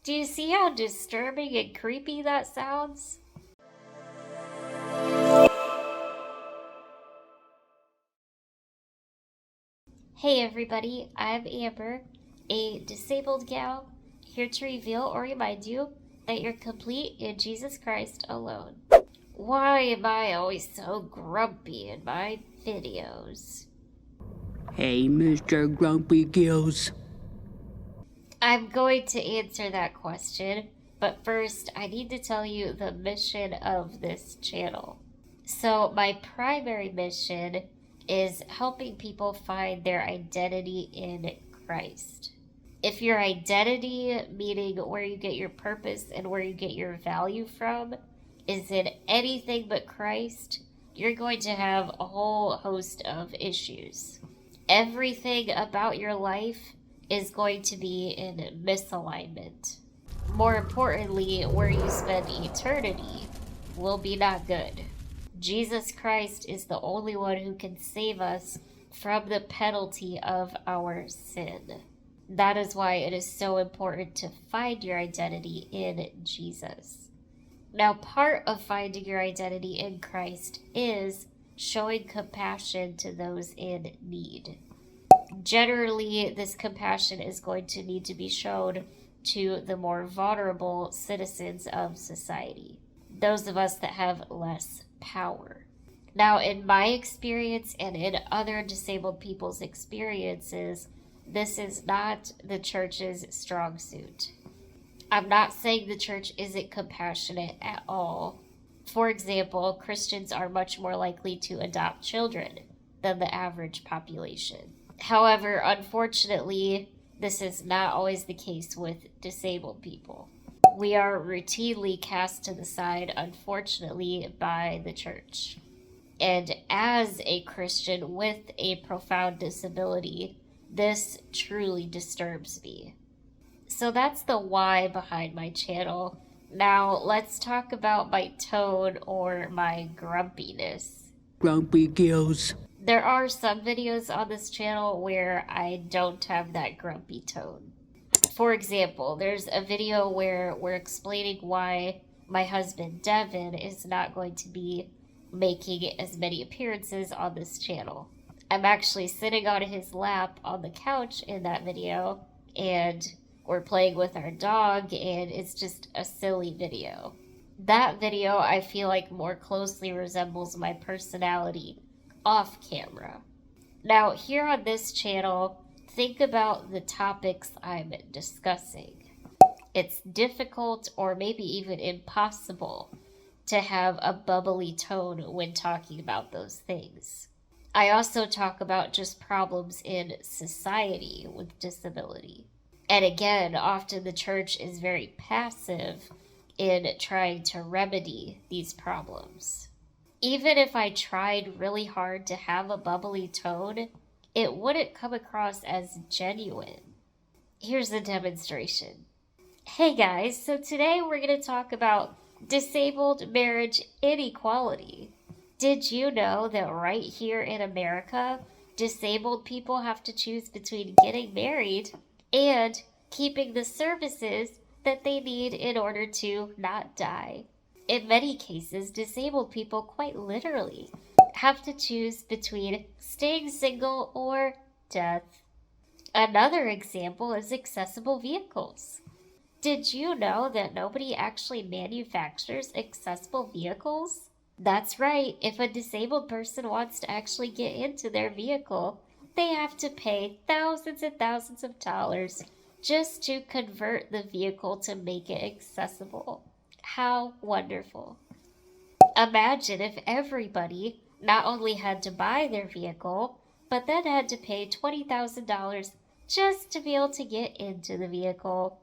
Do you see how disturbing and creepy that sounds? Hey everybody, I'm Amber, a disabled gal, here to reveal or remind you that you're complete in Jesus Christ alone. Why am I always so grumpy in my videos? Hey, Mr. Grumpy Gills. I'm going to answer that question, but first I need to tell you the mission of this channel. So my primary mission is helping people find their identity in Christ. If your identity, meaning where you get your purpose and where you get your value from, is in anything but Christ, you're going to have a whole host of issues. Everything about your life is going to be in misalignment. More importantly, where you spend eternity will be not good. Jesus Christ is the only one who can save us from the penalty of our sin. That is why it is so important to find your identity in Jesus. Now, part of finding your identity in Christ is showing compassion to those in need. Generally, this compassion is going to need to be shown to the more vulnerable citizens of society, those of us that have less power. Now, in my experience and in other disabled people's experiences, this is not the church's strong suit. I'm not saying the church isn't compassionate at all. For example, Christians are much more likely to adopt children than the average population. However, unfortunately, this is not always the case with disabled people. We are routinely cast to the side, unfortunately, by the church. And as a Christian with a profound disability, this truly disturbs me. So that's the why behind my channel. Now let's talk about my tone or my grumpiness. Grumpy Gills. There are some videos on this channel where I don't have that grumpy tone. For example, there's a video where we're explaining why my husband Devin is not going to be making as many appearances on this channel. I'm actually sitting on his lap on the couch in that video, and we're playing with our dog, and it's just a silly video. That video I feel like more closely resembles my personality off camera. Now, here on this channel, think about the topics I'm discussing. It's difficult or maybe even impossible to have a bubbly tone when talking about those things. I also talk about just problems in society with disability. And again, often the church is very passive in trying to remedy these problems. Even if I tried really hard to have a bubbly tone, it wouldn't come across as genuine. Here's a demonstration. Hey guys, so today we're going to talk about disabled marriage inequality. Did you know that right here in America, disabled people have to choose between getting married and keeping the services that they need in order to not die? In many cases, disabled people quite literally have to choose between staying single or death. Another example is accessible vehicles. Did you know that nobody actually manufactures accessible vehicles? That's right, if a disabled person wants to actually get into their vehicle, they have to pay thousands and thousands of dollars just to convert the vehicle to make it accessible. How wonderful. Imagine if everybody not only had to buy their vehicle, but then had to pay $20,000 just to be able to get into the vehicle.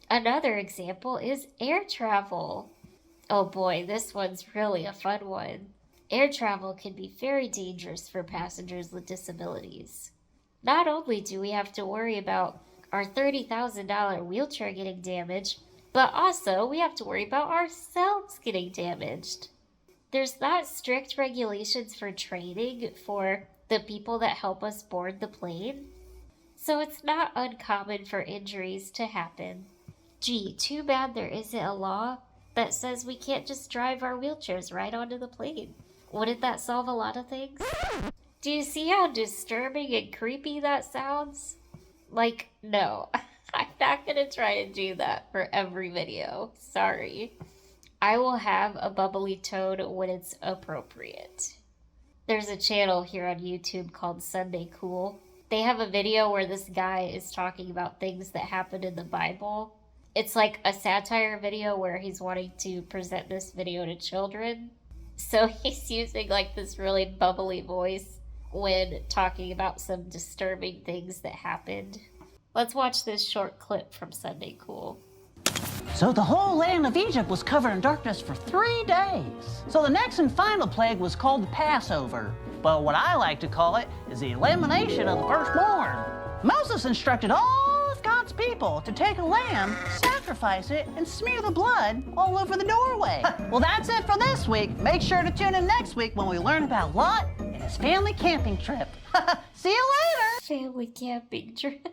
Another example is air travel. Oh boy, this one's really a fun one. Air travel can be very dangerous for passengers with disabilities. Not only do we have to worry about our $30,000 wheelchair getting damaged, but also we have to worry about ourselves getting damaged. There's not strict regulations for training for the people that help us board the plane, so it's not uncommon for injuries to happen. Gee, too bad there isn't a law that says we can't just drive our wheelchairs right onto the plane. Wouldn't that solve a lot of things? Do you see how disturbing and creepy that sounds? Like, no, I'm not gonna try to do that for every video. Sorry. I will have a bubbly toad when it's appropriate. There's a channel here on YouTube called Sunday Cool. They have a video where this guy is talking about things that happened in the Bible. It's like a satire video where he's wanting to present this video to children. So he's using like this really bubbly voice when talking about some disturbing things that happened. Let's watch this short clip from Sunday Cool. So the whole land of Egypt was covered in darkness for 3 days. So the next and final plague was called the Passover. But what I like to call it is the elimination of the firstborn. Moses instructed all of God's people to take a lamb, sacrifice it, and smear the blood all over the doorway. Well, that's it for this week. Make sure to tune in next week when we learn about Lot and his family camping trip. See you later! Family camping trip.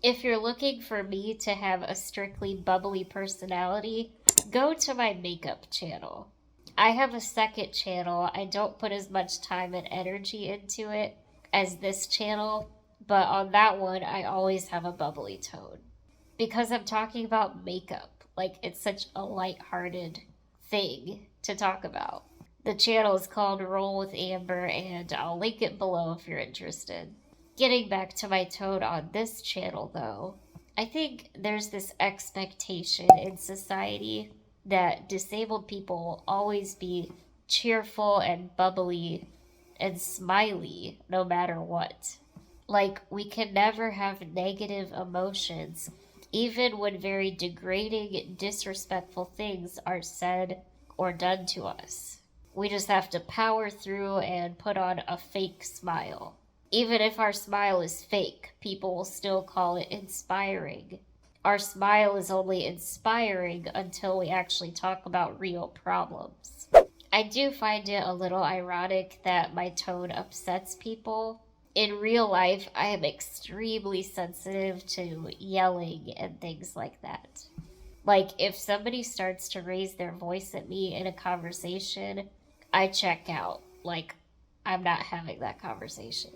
If you're looking for me to have a strictly bubbly personality, go to my makeup channel. I have a second channel. I don't put as much time and energy into it as this channel, but on that one, I always have a bubbly tone. Because I'm talking about makeup, like it's such a lighthearted thing to talk about. The channel is called Roll with Amber, and I'll link it below if you're interested. Getting back to my tone on this channel though, I think there's this expectation in society that disabled people will always be cheerful and bubbly and smiley no matter what. Like, we can never have negative emotions, even when very degrading, disrespectful things are said or done to us. We just have to power through and put on a fake smile. Even if our smile is fake, people will still call it inspiring. Our smile is only inspiring until we actually talk about real problems. I do find it a little ironic that my tone upsets people. In real life, I am extremely sensitive to yelling and things like that. Like, if somebody starts to raise their voice at me in a conversation, I check out. Like, I'm not having that conversation.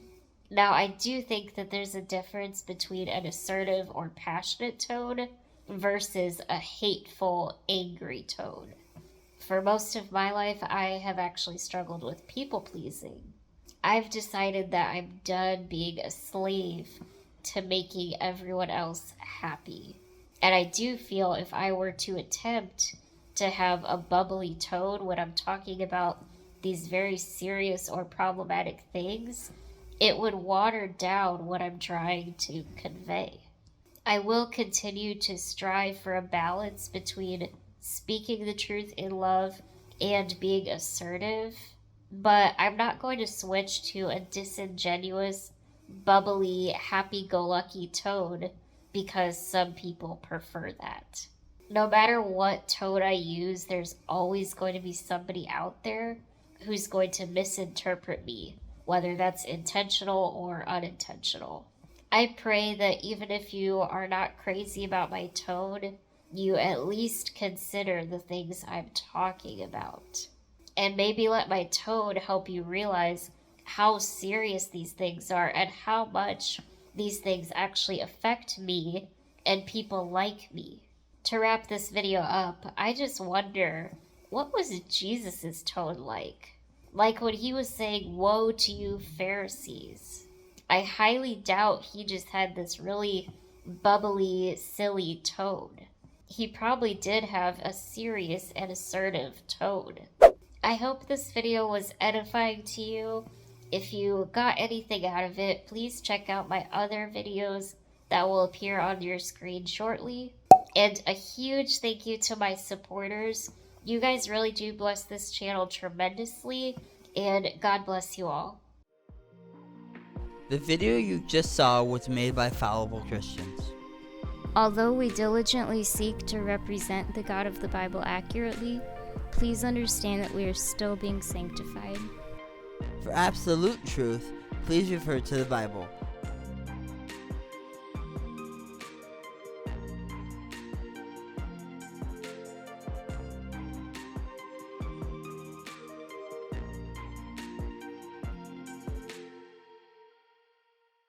Now, I do think that there's a difference between an assertive or passionate tone versus a hateful, angry tone. For most of my life, I have actually struggled with people-pleasing. I've decided that I'm done being a slave to making everyone else happy. And I do feel if I were to attempt to have a bubbly tone when I'm talking about these very serious or problematic things, it would water down what I'm trying to convey. I will continue to strive for a balance between speaking the truth in love and being assertive, but I'm not going to switch to a disingenuous, bubbly, happy-go-lucky tone because some people prefer that. No matter what tone I use, there's always going to be somebody out there who's going to misinterpret me, whether that's intentional or unintentional. I pray that even if you are not crazy about my tone, you at least consider the things I'm talking about. And maybe let my tone help you realize how serious these things are and how much these things actually affect me and people like me. To wrap this video up, I just wonder, what was Jesus' tone like? Like when he was saying, "Woe to you, Pharisees." I highly doubt he just had this really bubbly, silly tone. He probably did have a serious and assertive tone. I hope this video was edifying to you. If you got anything out of it, please check out my other videos that will appear on your screen shortly. And a huge thank you to my supporters. You guys really do bless this channel tremendously, and God bless you all. The video you just saw was made by fallible Christians. Although we diligently seek to represent the God of the Bible accurately, please understand that we are still being sanctified. For absolute truth, please refer to the Bible.